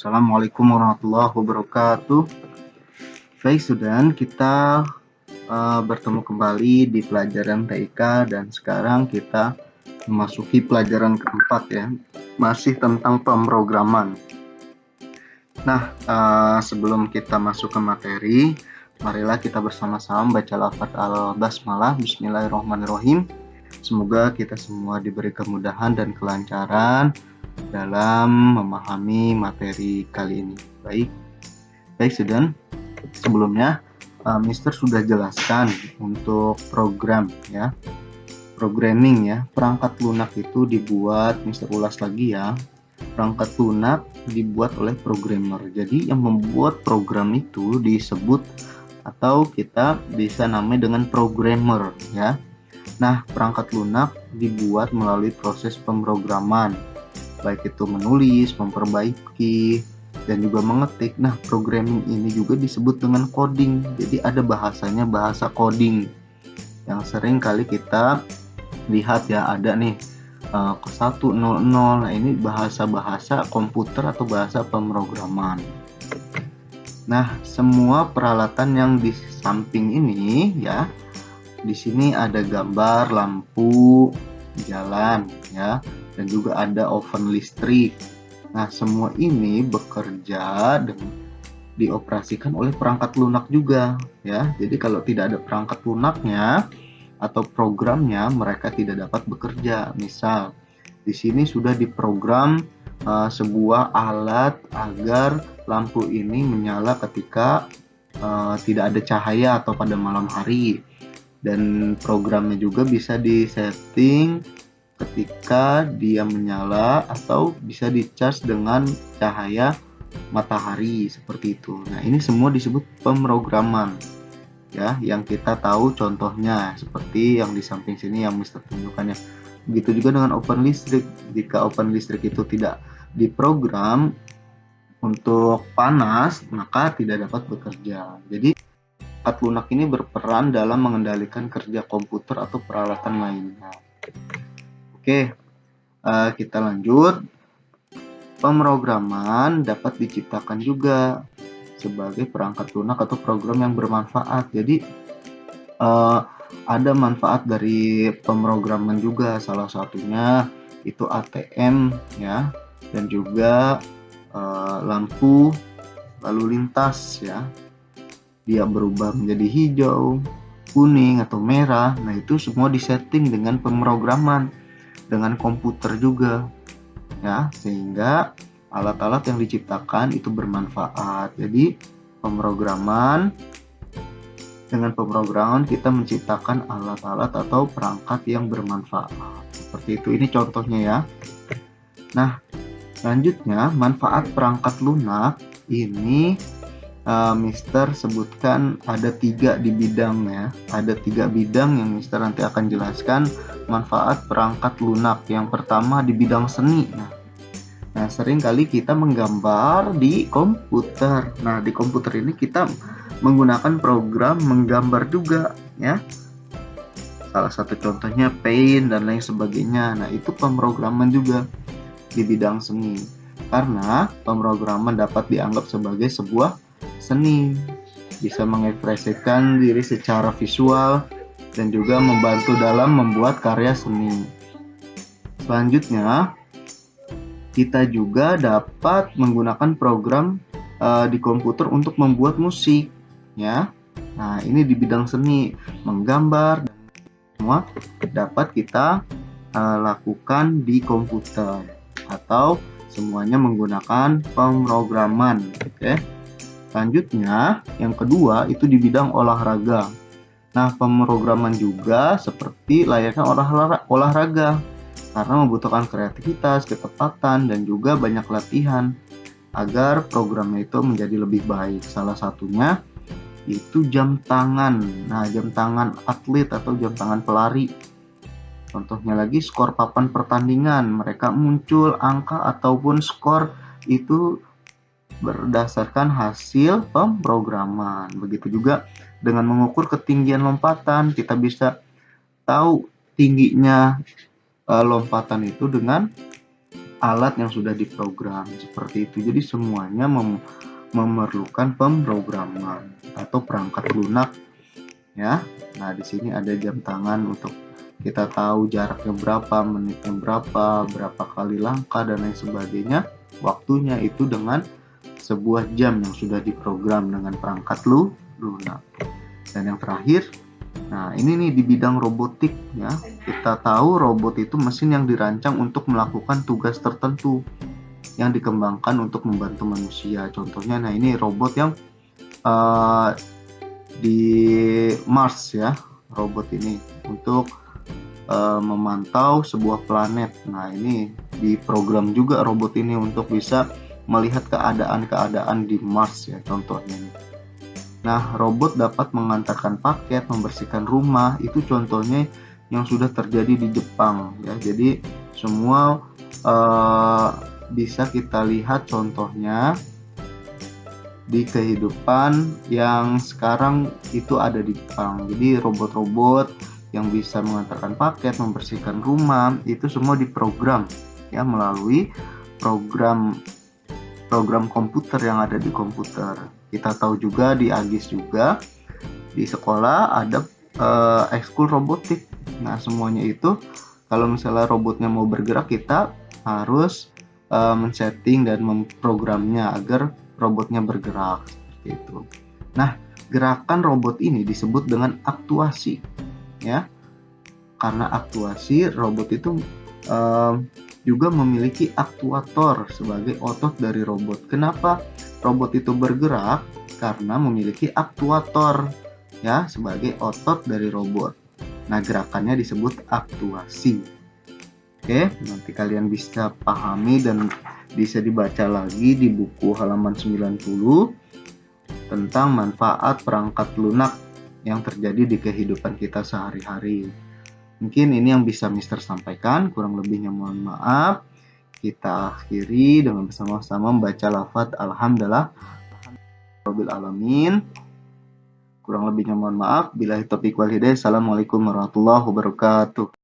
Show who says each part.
Speaker 1: Assalamualaikum warahmatullahi wabarakatuh. Baik, student, kita bertemu kembali di pelajaran TIK dan sekarang kita memasuki pelajaran keempat ya, masih tentang pemrograman. Nah, sebelum kita masuk ke materi, marilah kita bersama-sama baca lafaz al-basmalah. Bismillahirrahmanirrahim. Semoga kita semua diberi kemudahan dan kelancaran dalam memahami materi kali ini. Baik student, sebelumnya Mister sudah jelaskan untuk program ya, programming ya. Perangkat lunak itu dibuat, Mister ulas lagi ya. Perangkat lunak dibuat oleh programmer. Jadi yang membuat program itu disebut atau kita bisa namai dengan programmer ya. Nah, perangkat lunak dibuat melalui proses pemrograman, baik itu menulis, memperbaiki, dan juga mengetik. Nah, programming ini juga disebut dengan coding. Jadi ada bahasanya, bahasa coding yang sering kali kita lihat ya, ada nih ke 100. Nah, ini bahasa-bahasa komputer atau bahasa pemrograman. Nah, semua peralatan yang di samping ini ya, di sini ada gambar lampu jalan ya, dan juga ada oven listrik. Nah, semua ini bekerja dan dioperasikan oleh perangkat lunak juga ya. Jadi kalau tidak ada perangkat lunaknya atau programnya, mereka tidak dapat bekerja. Misal di sini sudah diprogram sebuah alat agar lampu ini menyala ketika tidak ada cahaya atau pada malam hari. Dan programnya juga bisa disetting ketika dia menyala atau bisa di-charge dengan cahaya matahari seperti itu. Nah, ini semua disebut pemrograman ya, yang kita tahu contohnya seperti yang di samping sini yang Mister tunjukkan ya. Begitu juga dengan oven listrik. Jika oven listrik itu tidak diprogram untuk panas, maka tidak dapat bekerja. Jadi perangkat lunak ini berperan dalam mengendalikan kerja komputer atau peralatan lainnya. Oke, kita lanjut. Pemrograman dapat diciptakan juga sebagai perangkat lunak atau program yang bermanfaat. Jadi ada manfaat dari pemrograman juga, salah satunya itu ATM ya, dan juga lampu lalu lintas ya. Dia berubah menjadi hijau, kuning, atau merah. Nah, itu semua disetting dengan pemrograman, dengan komputer juga ya, sehingga alat-alat yang diciptakan itu bermanfaat. Jadi dengan pemrograman kita menciptakan alat-alat atau perangkat yang bermanfaat seperti itu. Ini contohnya ya. Nah, selanjutnya manfaat perangkat lunak ini Mister sebutkan ada 3 di bidangnya. Ada 3 bidang yang Mister nanti akan jelaskan manfaat perangkat lunak. Yang pertama di bidang seni. Nah, sering kali kita menggambar di komputer. Nah, di komputer ini kita menggunakan program menggambar juga ya. Salah satu contohnya Paint dan lain sebagainya. Nah, itu pemrograman juga di bidang seni. Karena pemrograman dapat dianggap sebagai sebuah seni, bisa mengekspresikan diri secara visual dan juga membantu dalam membuat karya seni. Selanjutnya, kita juga dapat menggunakan program di komputer untuk membuat musik ya. Nah, ini di bidang seni, menggambar dan semua dapat kita lakukan di komputer atau semuanya menggunakan pemrograman. Oke. Selanjutnya, yang kedua itu di bidang olahraga. Nah, pemrograman juga seperti layaknya olahraga karena membutuhkan kreativitas, ketepatan, dan juga banyak latihan agar programnya itu menjadi lebih baik. Salah satunya itu jam tangan. Nah, jam tangan atlet atau jam tangan pelari. Contohnya lagi skor papan pertandingan. Mereka muncul angka ataupun skor itu berdasarkan hasil pemrograman. Begitu juga dengan mengukur ketinggian lompatan, kita bisa tahu tingginya lompatan itu dengan alat yang sudah diprogram seperti itu. Jadi semuanya memerlukan pemrograman atau perangkat lunak ya. Nah, di sini ada jam tangan untuk kita tahu jaraknya berapa, menitnya berapa kali langkah dan lain sebagainya. Waktunya itu dengan sebuah jam yang sudah diprogram dengan perangkat lunak. Dan yang terakhir, nah ini nih di bidang robotik ya. Kita tahu robot itu mesin yang dirancang untuk melakukan tugas tertentu yang dikembangkan untuk membantu manusia. Contohnya, nah ini robot yang di Mars ya, robot ini untuk memantau sebuah planet. Nah ini diprogram juga robot ini untuk bisa melihat keadaan-keadaan di Mars ya contohnya nih. Nah, robot dapat mengantarkan paket, membersihkan rumah, itu contohnya yang sudah terjadi di Jepang ya. Jadi semua bisa kita lihat contohnya di kehidupan yang sekarang itu ada di Jepang. Jadi robot-robot yang bisa mengantarkan paket, membersihkan rumah, itu semua diprogram ya melalui program komputer yang ada di komputer. Kita tahu juga di Agis juga di sekolah ada ekskul robotik. Nah semuanya itu kalau misalnya robotnya mau bergerak, kita harus men-setting dan memprogramnya agar robotnya bergerak seperti itu. Nah gerakan robot ini disebut dengan aktuasi ya, karena aktuasi robot itu juga memiliki aktuator sebagai otot dari robot. Kenapa robot itu bergerak? Karena memiliki aktuator ya sebagai otot dari robot. Nah, gerakannya disebut aktuasi. Oke, nanti kalian bisa pahami dan bisa dibaca lagi di buku halaman 90 tentang manfaat perangkat lunak yang terjadi di kehidupan kita sehari-hari. Mungkin ini yang bisa Mister sampaikan, kurang lebihnya mohon maaf. Kita akhiri dengan bersama-sama membaca lafaz Alhamdulillah Rabbil Alamin. Kurang lebihnya mohon maaf. Billahi taufiq wal hidayah. Assalamualaikum warahmatullahi wabarakatuh.